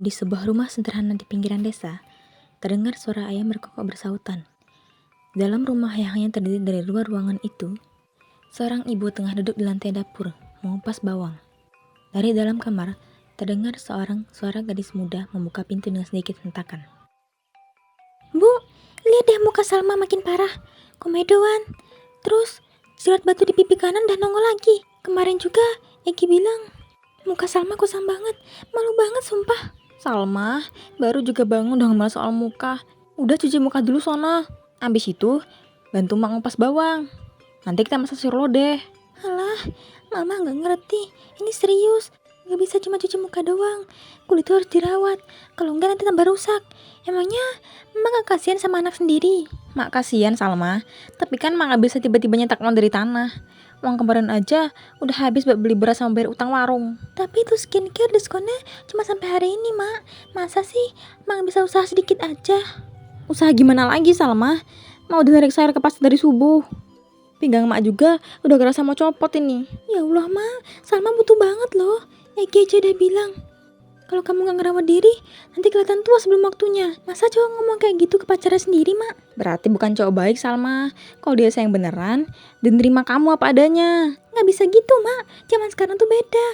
Di sebuah rumah sederhana di pinggiran desa, terdengar suara ayam berkokok bersahutan. Dalam rumah yang hanya terdiri dari dua ruangan itu, seorang ibu tengah duduk di lantai dapur, mengupas bawang. Dari dalam kamar, terdengar suara gadis muda membuka pintu dengan sedikit hentakan. Bu, lihat deh muka Salma makin parah. Komedoan. Terus, jerat batu di pipi kanan dan nongol lagi. Kemarin juga, Egi bilang, muka Salma kusam banget. Malu banget sumpah. Salma, baru juga bangun udah ngomel soal muka. Udah cuci muka dulu sona. Abis itu, bantu mak ngupas bawang. Nanti kita masak sayur lodeh. Alah, mama gak ngerti. Ini serius. Gak bisa cuma cuci muka doang. Kulit itu harus dirawat. Kalau enggak nanti tambah rusak. Emangnya mama gak kasihan sama anak sendiri? Mak kasihan Salma. Tapi kan mak gak bisa tiba-tiba nyetak uang dari tanah. Uang kemarin aja udah habis buat beli beras sama bayar utang warung. Tapi itu skincare diskonnya cuma sampai hari ini, Mak. Masa sih Mak bisa usaha sedikit aja? Usaha gimana lagi, Salma? Mau udah narik sayur ke pasar dari subuh. Pinggang Mak juga udah kerasa mau copot ini. Ya Allah, Mak. Salma butuh banget loh. Egi aja udah bilang, kalau kamu gak ngerawat diri, nanti kelihatan tua sebelum waktunya. Masa cowok ngomong kayak gitu ke pacarnya sendiri, Mak? Berarti bukan cowok baik, Salma. Kalau dia sayang beneran, dan terima kamu apa adanya. Gak bisa gitu, Mak. Zaman sekarang tuh beda.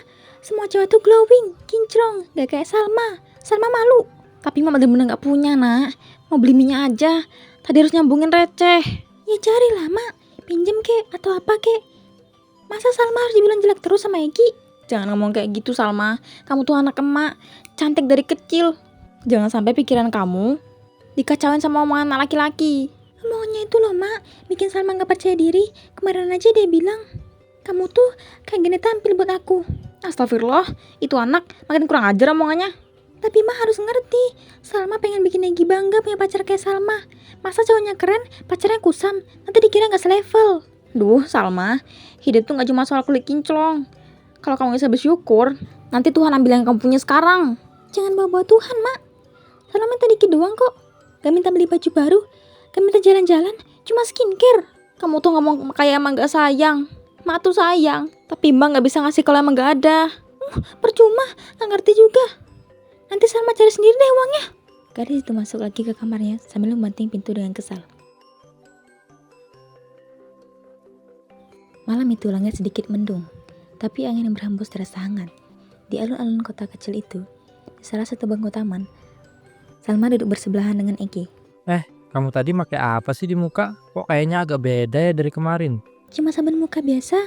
Semua cewek tuh glowing, kinclong. Gak kayak Salma. Salma malu. Tapi Mak bener-bener gak punya, nak. Mau beli minyak aja. Tadi harus nyambungin receh. Ya carilah, Mak. Pinjem kek, atau apa kek. Masa Salma harus dibilang jelek terus sama Egi? Jangan ngomong kayak gitu, Salma. Kamu tuh anak emak, cantik dari kecil. Jangan sampai pikiran kamu dikacauin sama omongan anak laki-laki. Omongannya itu loh, Mak, bikin Salma gak percaya diri. Kemarin aja dia bilang, kamu tuh kayak gini tampil buat aku. Astagfirullah, itu anak makin kurang ajar omongannya. Tapi Mak harus ngerti, Salma pengen bikin Egi bangga punya pacar kayak Salma. Masa cowoknya keren, pacarnya kusam, nanti dikira gak selevel. Duh, Salma, hidup tuh gak cuma soal kulit kinclong. Kalau kamu bisa bersyukur, nanti Tuhan ambil yang kamu punya sekarang. Jangan bawa-bawa Tuhan, Mak. Salma minta dikit doang kok. Gak minta beli baju baru, gak minta jalan-jalan, cuma skincare. Kamu tuh ngomong kayak emang gak sayang. Mak tuh sayang, tapi Mbak gak bisa ngasih kalau emang gak ada. Percuma, gak ngerti juga. Nanti Salma cari sendiri deh uangnya. Gadis itu masuk lagi ke kamarnya sambil membanting pintu dengan kesal. Malam itu langit sedikit mendung, tapi angin yang berhembus terasa hangat. Di alun-alun kota kecil itu, di salah satu bangku taman, Salma duduk bersebelahan dengan Egi. Kamu tadi pakai apa sih di muka? Kok kayaknya agak beda ya dari kemarin? Cuma sabun muka biasa,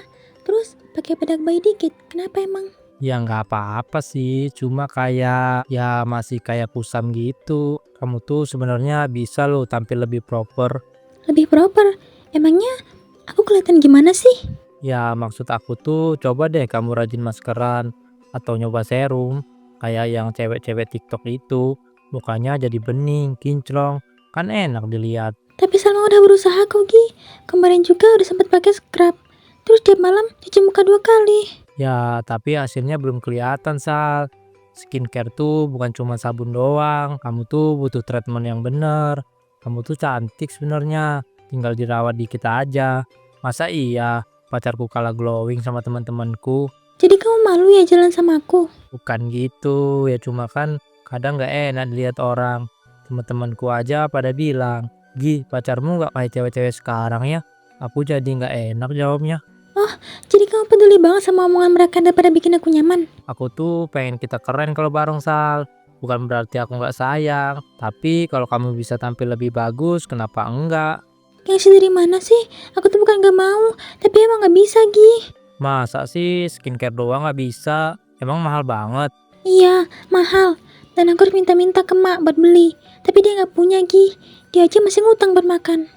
terus pakai bedak bayi dikit. Kenapa emang? Ya nggak apa-apa sih, cuma kayak ya masih kayak kusam gitu. Kamu tuh sebenarnya bisa loh tampil lebih proper. Lebih proper. Emangnya aku kelihatan gimana sih? Ya maksud aku tuh coba deh kamu rajin maskeran atau nyoba serum kayak yang cewek-cewek TikTok itu. Mukanya jadi bening, kinclong, kan enak dilihat. Tapi Salma udah berusaha kok, Gi. Kemarin juga udah sempat pakai scrub. Terus tiap malam cuci muka 2 kali. Ya, tapi hasilnya belum kelihatan, Sal. Skincare tuh bukan cuma sabun doang. Kamu tuh butuh treatment yang bener. Kamu tuh cantik sebenarnya. Tinggal dirawat dikit aja. Masa iya pacarku kalah glowing sama teman-temanku? Jadi kamu malu ya jalan sama aku? Bukan gitu. Ya cuma kan kadang gak enak dilihat orang. Teman-temanku aja pada bilang, "Gi, pacarmu gak kayak cewek-cewek sekarang ya?" Aku jadi gak enak jawabnya. Oh, jadi kamu peduli banget sama omongan mereka daripada bikin aku nyaman? Aku tuh pengen kita keren kalau bareng, Sal. Bukan berarti aku nggak sayang. Tapi kalau kamu bisa tampil lebih bagus, kenapa enggak? Gengsi dari mana sih? Aku tuh bukan gak mau, tapi emang gak bisa, Gi. Masa sih skincare doang nggak bisa? Emang mahal banget. Iya, mahal. Dan aku harus minta-minta ke Mak buat beli. Tapi dia gak punya, Gi. Dia aja masih ngutang buat makan.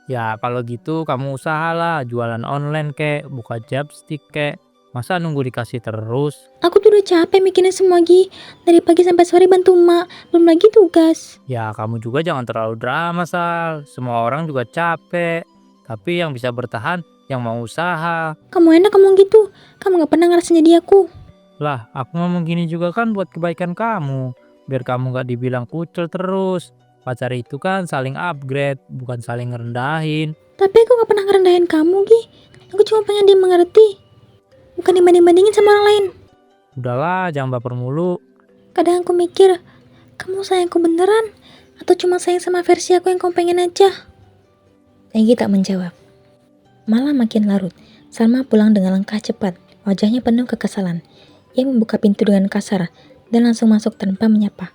Ya kalau gitu kamu usahalah jualan online kek, buka chapstick kek. Masa nunggu dikasih terus? Aku tuh udah capek mikirin semua, Gi. Dari pagi sampai sore bantu Mak. Belum lagi tugas. Ya kamu juga jangan terlalu drama, Sal. Semua orang juga capek. Tapi yang bisa bertahan yang mau usaha. Kamu enak ngomong gitu. Kamu gak pernah ngerasa jadi aku. Lah, aku ngomong gini juga kan buat kebaikan kamu. Biar kamu gak dibilang kucel terus. Pacar itu kan saling upgrade, bukan saling ngerendahin. Tapi aku gak pernah ngerendahin kamu, Gi. Aku cuma pengen dia mengerti. Bukan dibanding-bandingin sama orang lain. Udahlah, jangan baper mulu. Kadang aku mikir, Kamu sayangku beneran? Atau cuma sayang sama versi aku yang kamu pengen aja? Egi tak menjawab. Malam makin larut. Salma pulang dengan langkah cepat. Wajahnya penuh kekesalan. Ia membuka pintu dengan kasar dan langsung masuk tanpa menyapa.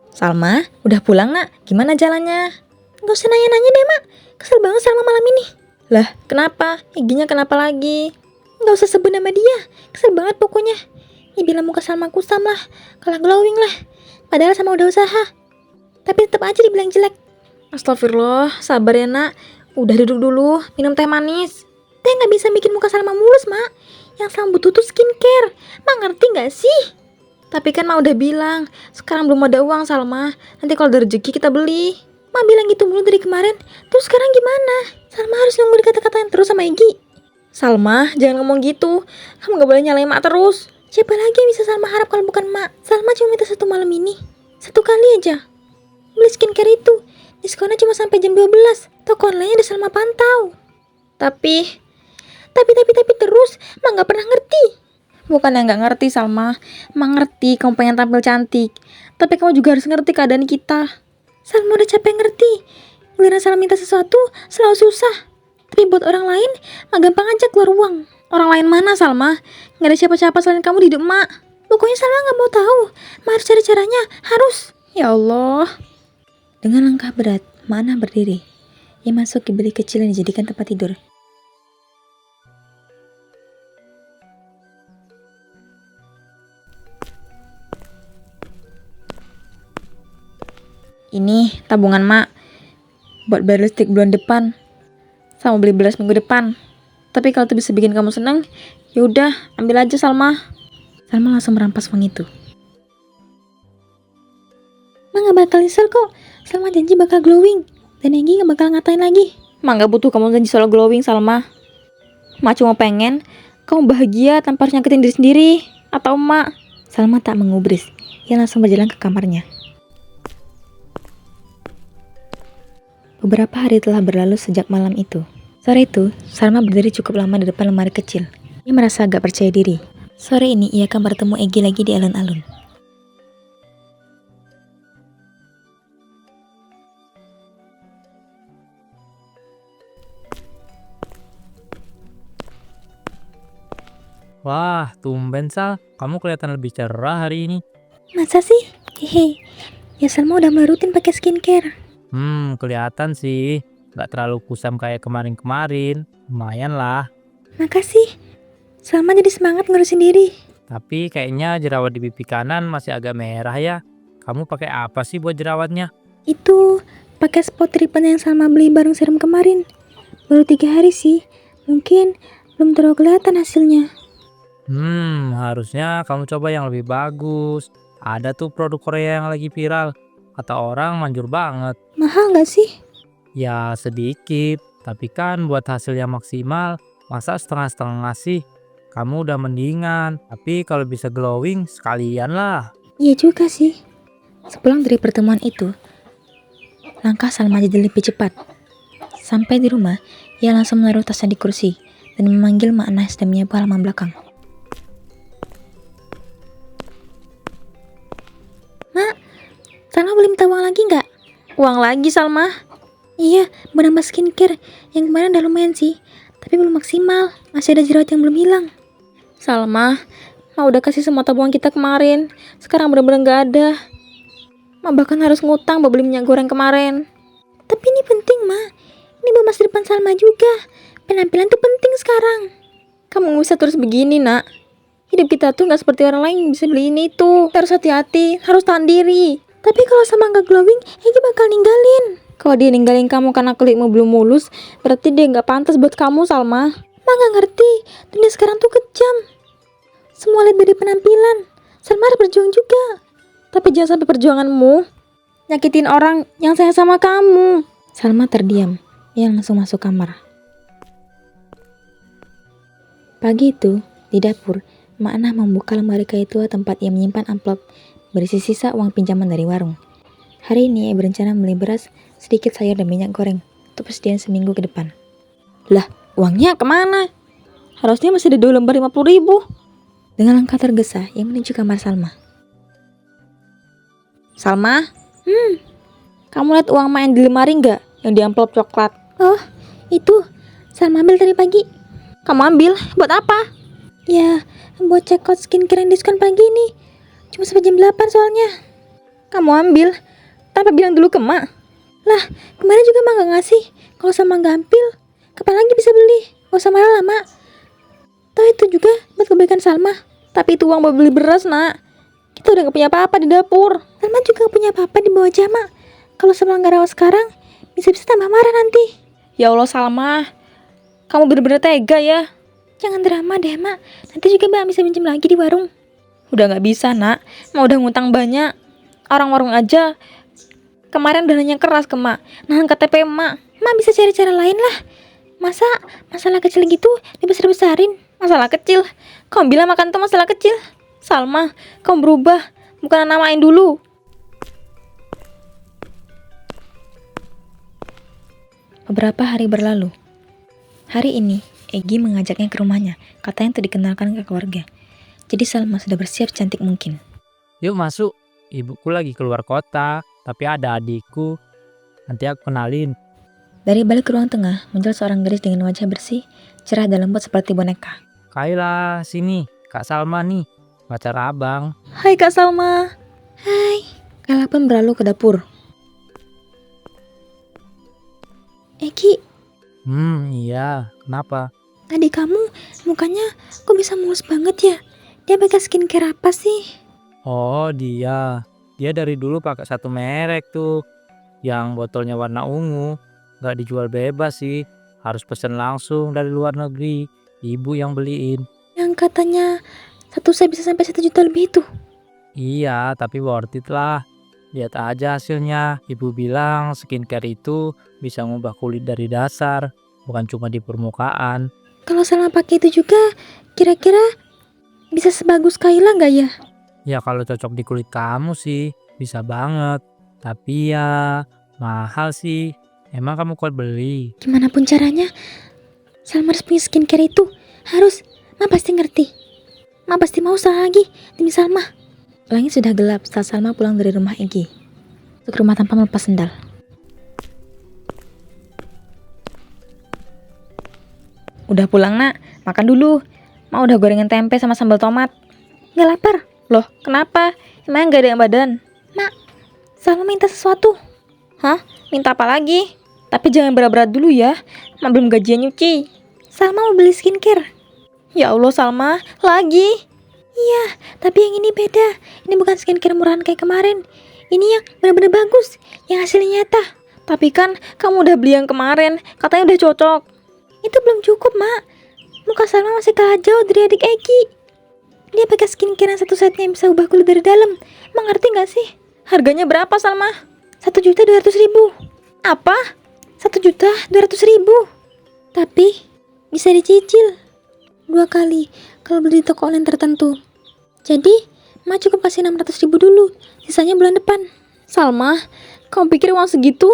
Salma, udah pulang nak? Gimana jalannya? Gak usah nanya-nanya deh mak. Kesel banget Salma malam ini. Lah, kenapa? Eginya kenapa lagi? Gak usah sebut nama dia. Kesel banget pokoknya. Ya bilang muka Salma kusam lah. Kalah glowing lah. Padahal sama udah usaha. Tapi tetap aja dibilang jelek. Astagfirullah, sabar ya nak. Udah duduk dulu, minum teh manis. Teh gak bisa bikin muka Salma mulus mak. Yang Salma butuh tuh skincare. Mak ngerti gak sih? Tapi kan mak udah bilang, sekarang belum ada uang Salma. Nanti kalau ada rezeki kita beli. Mak bilang gitu mulu dari kemarin. Terus sekarang gimana? Salma harus nunggu dikata-katain terus sama Egi. Salma, jangan ngomong gitu. Kamu gak boleh nyalain mak terus. Siapa lagi yang bisa Salma harap kalau bukan mak? Salma cuma minta satu malam ini. Satu kali aja. Beli skincare itu. Diskonnya cuma sampai jam 12. Toko online udah Salma pantau. Tapi terus mak gak pernah ngerti. Bukan yang gak ngerti Salma. Mak ngerti kamu pengen tampil cantik. Tapi kamu juga harus ngerti keadaan kita. Salma udah capek ngerti. Giliran Salma minta sesuatu selalu susah. Tapi buat orang lain mak gampang aja keluar uang. Orang lain mana Salma? Gak ada siapa-siapa selain kamu di hidup mak. Pokoknya Salma gak mau tahu. Mak harus cari caranya. Harus. Ya Allah. Dengan langkah berat, Ma'ana berdiri. Ia masuk ke bilik kecil yang dijadikan tempat tidur. Ini tabungan mak buat bayar listrik bulan depan, sama beli beras minggu depan. Tapi kalau itu bisa bikin kamu senang, ya udah ambil aja Salma. Salma langsung merampas uang itu. Mak gak bakal nyesel kok. Salma janji bakal glowing. Dan Egi gak bakal ngatain lagi. Mak gak butuh kamu janji soal glowing Salma. Mak cuma pengen kamu bahagia tanpa harus nyakitin diri sendiri. Atau mak. Salma tak mengubris. Ia langsung berjalan ke kamarnya. Beberapa hari telah berlalu sejak malam itu. Sore itu, Salma berdiri cukup lama di depan lemari kecil. Ia merasa agak percaya diri. Sore ini ia akan bertemu Egi lagi di alun-alun. Wah, tumben Sal. Kamu kelihatan lebih cerah hari ini. Masa sih? Hehe. Ya Salma udah mulai rutin pakai skincare. Kelihatan sih. Gak terlalu kusam kayak kemarin-kemarin. Lumayan lah. Makasih. Salma jadi semangat ngurusin diri. Tapi kayaknya jerawat di pipi kanan masih agak merah ya. Kamu pakai apa sih buat jerawatnya? Itu pakai spot treatment yang Salma beli bareng serum kemarin. Baru 3 hari sih. Mungkin belum terlalu kelihatan hasilnya. Harusnya kamu coba yang lebih bagus. Ada tuh produk Korea yang lagi viral. Kata orang manjur banget. Mahal gak sih? Ya sedikit. Tapi kan buat hasil yang maksimal, masa setengah-setengah sih? Kamu udah mendingan. Tapi kalau bisa glowing, sekalian lah. Iya juga sih. Sepulang dari pertemuan itu, langkah Salma jadi lebih cepat. Sampai di rumah, ia langsung menaruh tasnya di kursi dan memanggil Ma'ana yang sedang menyapu halaman belakang. Mak, Salma boleh minta uang lagi nggak? Uang lagi Salma? Iya, menambah skincare. Yang kemarin udah lumayan sih, tapi belum maksimal. Masih ada jerawat yang belum hilang. Salma, Mak udah kasih semua tabungan kita kemarin. Sekarang benar-benar nggak ada. Mak bahkan harus ngutang buat beli minyak goreng kemarin. Tapi ini penting, Mak. Ini buat masa depan Salma juga. Penampilan tuh penting sekarang. Kamu gak bisa terus begini, nak. Hidup kita tuh gak seperti orang lain yang bisa beli ini itu. Harus hati-hati, harus tahan diri. Tapi kalau sama gak glowing, Egi bakal ninggalin. Kalau dia ninggalin kamu karena kulitmu belum mulus, berarti dia gak pantas buat kamu, Salma. Mak gak ngerti, dunia sekarang tuh kejam. Semua lihat dari penampilan. Salma harus berjuang juga. Tapi jangan sampai perjuanganmu nyakitin orang yang sayang sama kamu. Salma terdiam. Ia langsung masuk kamar. Pagi itu, di dapur, Ma'ana membuka lemari kayu tua tempat ia menyimpan amplop berisi sisa uang pinjaman dari warung. Hari ini ia berencana membeli beras, sedikit sayur dan minyak goreng untuk persediaan seminggu ke depan. Lah, uangnya kemana? Harusnya masih ada 2 lembar 50.000. Dengan langkah tergesa, ia menuju kamar Salma. Salma? Kamu lihat uang main di lemari nggak? Yang di amplop coklat. Oh, itu. Salma ambil tadi pagi. Kamu ambil? Buat apa? Ya, buat check out skincare yang diskon pagi ini. Cuma sampai jam 8 soalnya. Kamu ambil? Tanpa bilang dulu ke Mak? Lah, kemarin juga Mak gak ngasih. Kalau sama gak ambil, kapan lagi bisa beli? Gak usah marah lah, Mak. Tahu itu juga buat kebaikan Salma. Tapi itu uang buat beli beras, Nak. Kita udah gak punya apa-apa di dapur. Salma juga gak punya apa-apa di bawah Mak. Kalau Salma gak rawat sekarang, bisa-bisa tambah marah nanti. Ya Allah, Salma. Kamu bener-bener tega ya. Jangan drama deh, Mak. Nanti juga Mak bisa pinjam lagi di warung. Udah gak bisa, Nak. Mak udah ngutang banyak. Orang warung aja kemarin udah nanya keras ke Mak, nahan KTP Mak. Mak bisa cari cara lain lah. Masa masalah kecil gitu dibesar-besarin? Masalah kecil? Kamu bilang makan tuh masalah kecil? Salma, kamu berubah. Bukan namain dulu. Beberapa hari berlalu. Hari ini, Egi mengajaknya ke rumahnya. Katanya untuk dikenalkan ke keluarga. Jadi Salma sudah bersiap cantik mungkin. Yuk masuk. Ibuku lagi keluar kota, tapi ada adikku. Nanti aku kenalin. Dari balik ruang tengah, muncul seorang gadis dengan wajah bersih, cerah dan lembut seperti boneka. Kaila, sini. Kak Salma nih, pacar abang. Hai Kak Salma. Hai. Kaila pun berlalu ke dapur. Eki, Iya. Kenapa? adik kamu mukanya kok bisa mulus banget ya? Dia pakai skincare apa sih? Oh, dia. Dia dari dulu pakai satu merek tuh. Yang botolnya warna ungu. Nggak dijual bebas sih. Harus pesen langsung dari luar negeri. Ibu yang beliin. Yang katanya satu set bisa sampai 1 juta lebih itu. Iya, tapi worth it lah. Lihat aja hasilnya. Ibu bilang skincare itu bisa ngubah kulit dari dasar. Bukan cuma di permukaan. Kalau Salma pakai itu juga, kira-kira bisa sebagus Kaila nggak ya? Ya kalau cocok di kulit kamu sih bisa banget. Tapi ya mahal sih. Emang kamu kuat beli? Gimana pun caranya, Salma harus punya skincare itu. Harus. Ma pasti ngerti. Ma pasti mau usaha lagi demi Salma. Langit sudah gelap saat Salma pulang dari rumah Egi. Ke rumah tanpa melepas sendal. Udah pulang, Nak? Makan dulu. Ma udah gorengan tempe sama sambal tomat. Nggak lapar. Loh, kenapa? Emang nggak ada yang badan? Mak, Salma minta sesuatu. Hah? Minta apa lagi? Tapi jangan berat-berat dulu ya. Ma belum gajian nyuci. Salma mau beli skincare. Ya Allah, Salma. Lagi? Iya, tapi yang ini beda. Ini bukan skincare murahan kayak kemarin. Ini yang benar-benar bagus. Yang hasilnya nyata. Tapi kan kamu udah beli yang kemarin. Katanya udah cocok. Itu belum cukup, Mak. Muka Salma masih kalah jauh dari adik Egi. Dia pakai skincare yang satu setnya yang bisa ubah kulit dari dalam. Mengerti gak sih? Harganya berapa, Salma? 1.200.000. Apa? 1.200.000. Tapi bisa dicicil 2 kali kalau beli di toko online tertentu. Jadi, Ma cukup kasih 600.000 dulu. Sisanya bulan depan. Salma, kamu pikir uang segitu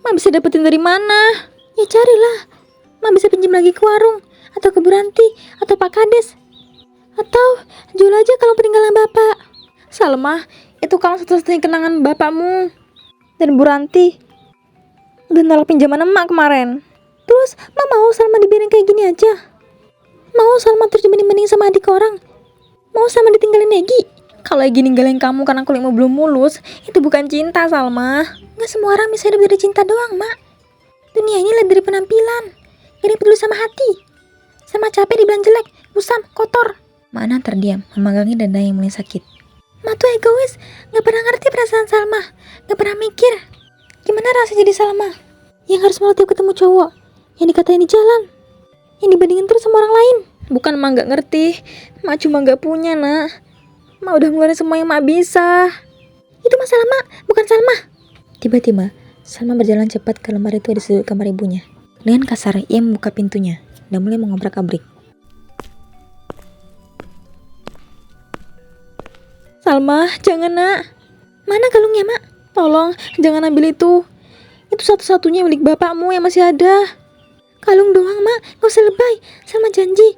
Ma bisa dapetin dari mana? Ya carilah. Ma bisa pinjam lagi ke warung, atau ke Bu Ranti, atau Pak Kades. Atau jual aja kalau peninggalan bapak. Salma, itu kalau satu-satunya kenangan bapakmu. Dan Bu Ranti udah nolak pinjaman emak kemarin. Terus Ma mau Salma dibiarin kayak gini aja? Mau Salma terus dibanding-banding sama adik orang? Mau Salma ditinggalin Egi? Kalau Egi ninggalin kamu karena kulitmu belum mulus, itu bukan cinta, Salma. Gak semua orang bisa hidup dari cinta doang, Mak. Dunia ini lihat dari penampilan, gak ada peduli sama hati. Sama capek dibilang jelek, musam, kotor. Mana terdiam, memegangi dada yang mulai sakit. Ma tuh egois, gak pernah ngerti perasaan Salma. Gak pernah mikir gimana rasanya jadi Salma yang harus malu tiap ketemu cowok, yang dikatain di jalan, yang dibandingin terus sama orang lain. Bukan Ma gak ngerti, Ma cuma gak punya, Nak. Ma udah ngeluarin semua yang Ma bisa. Itu masalah Ma, bukan Salma. Tiba-tiba Salma berjalan cepat ke lemari tua di sudut kamar ibunya. Dengan kasar ia membuka pintunya dan mulai mengobrak-abrik. Salma, jangan, Nak. Mana kalungnya, Mak? Tolong, jangan ambil itu. Itu satu-satunya milik bapakmu yang masih ada. Kalung doang, Mak. Gak usah lebay. Salma janji,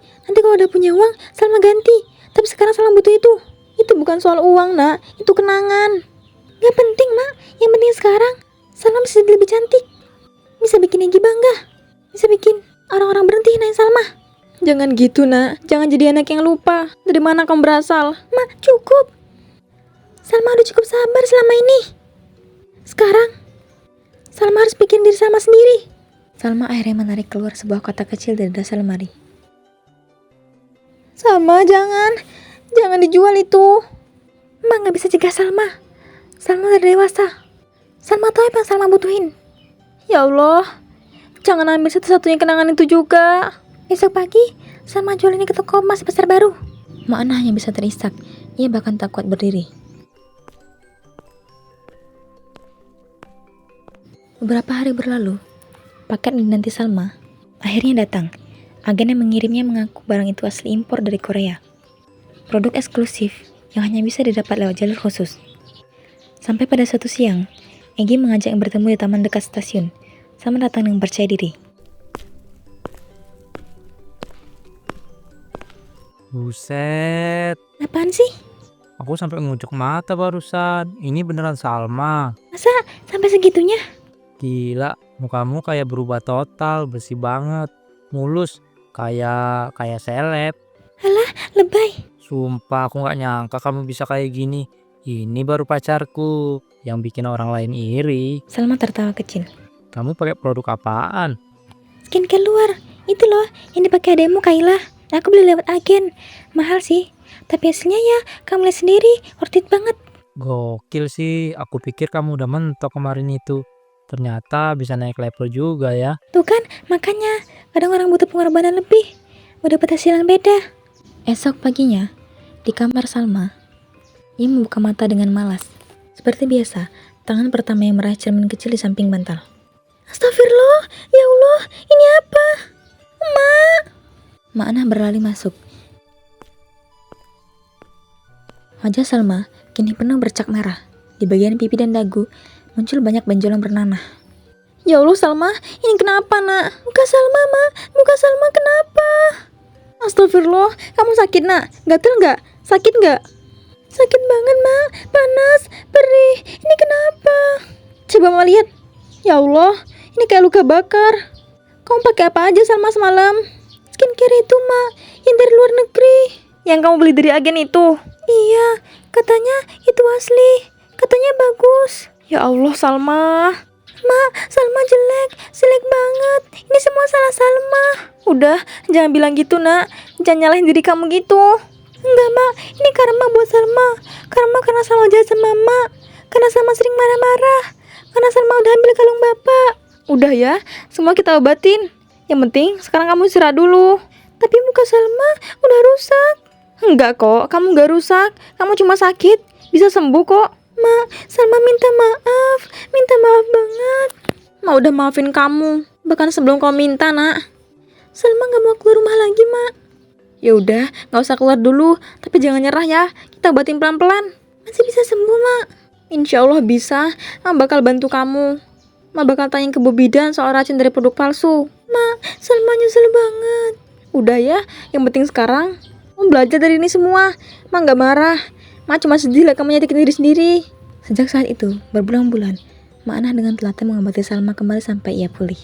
kalau udah punya uang, Salma ganti. Tapi sekarang Salma butuh itu. Itu bukan soal uang, nak. Itu kenangan. Gak penting, Mak. Yang penting sekarang Salma bisa jadi lebih cantik. Bisa bikin Egi bangga. Bisa bikin orang-orang berhenti hinain Salma. Jangan gitu, nak. Jangan jadi anak yang lupa dari mana kamu berasal. Mak, cukup. Salma udah cukup sabar selama ini. Sekarang Salma harus bikin diri Salma sendiri. Salma akhirnya menarik keluar sebuah kotak kecil dari dasar lemari. Salma, jangan dijual itu. Mak gak bisa cegah Salma. Salma udah dewasa. Salma tahu apa yang Salma butuhin. Ya Allah, jangan ambil satu-satunya kenangan itu juga. Besok pagi Salma jual ini ke toko emas pasar baru. Mak Ana hanya bisa terisak. Ia bahkan tak kuat berdiri. Beberapa hari berlalu, paket yang dinanti Salma akhirnya datang. Agen yang mengirimnya mengaku barang itu asli impor dari Korea. Produk eksklusif yang hanya bisa didapat lewat jalur khusus. Sampai pada suatu siang, Egi mengajak yang bertemu di taman dekat stasiun. Salma datang dengan percaya diri. Buset, Apaan sih? aku sampai ngucek mata barusan. Ini beneran Salma. Masa sampai segitunya? Gila, mukamu kayak berubah total, bersih banget, mulus, kayak seleb. Lebay. Sumpah aku nggak nyangka kamu bisa kayak gini. Ini baru pacarku yang bikin orang lain iri. Salma tertawa kecil. Kamu pakai produk apaan? Skincare luar. Itu loh yang dipakai ademu Kaila. Aku beli lewat agen. Mahal sih. Tapi hasilnya ya kamu lihat sendiri. Worth it banget. Gokil sih, aku pikir kamu udah mentok kemarin itu. Ternyata bisa naik level juga ya. Tuh kan, makanya kadang orang butuh pengorbanan lebih. Udah dapat hasil yang beda. Esok paginya, di kamar Salma, ia membuka mata dengan malas. Seperti biasa, tangan pertama yang meraih cermin kecil di samping bantal. Astagfirullah, ya Allah, ini apa? Mak! Mak Ana berlari masuk. Wajah Salma kini penuh bercak merah. Di bagian pipi dan dagu muncul banyak benjolan bernanah. Ya Allah Salma, ini kenapa nak? Muka Salma, Mak, muka Salma kenapa? Astagfirullah, kamu sakit nak? Gatel nggak? Sakit nggak? Sakit banget Mak, panas, perih. Ini kenapa? Coba mau lihat. Ya Allah, ini kayak luka bakar. Kamu pakai apa aja Salma semalam? Skincare itu Mak, yang dari luar negeri. Yang kamu beli dari agen itu? Iya, katanya itu asli. Katanya bagus. Ya Allah Salma. Mak, Salma jelek banget. Ini semua salah Salma. Udah, jangan bilang gitu nak. Jangan nyalahin diri kamu gitu. Enggak Mak, ini karma buat Salma. Karma karena Salma jahat sama Mak. Karena Salma sering marah-marah. Karena Salma udah ambil kalung bapak. Udah ya, semua kita obatin. Yang penting sekarang kamu istirahat dulu. Tapi muka Salma udah rusak. Enggak kok, kamu gak rusak. Kamu cuma sakit, bisa sembuh kok. Mak, Salma minta maaf banget. Mak udah maafin kamu, bahkan sebelum kamu minta nak. Salma gak mau keluar rumah lagi Mak. Ya udah, gak usah keluar dulu, tapi jangan nyerah ya. Kita obatin pelan-pelan. Masih bisa sembuh Mak. Insya Allah bisa. Mak bakal bantu kamu. Mak bakal tanya ke Bobidan soal racun dari produk palsu. Mak, Salma nyesel banget. Udah ya, yang penting sekarang kamu belajar dari ini semua. Mak gak marah. Mak cuma sedih lah kamu nyakitin diri sendiri. Sejak saat itu, berbulan-bulan, Mak Ana dengan telaten mengobati Salma kembali sampai ia pulih.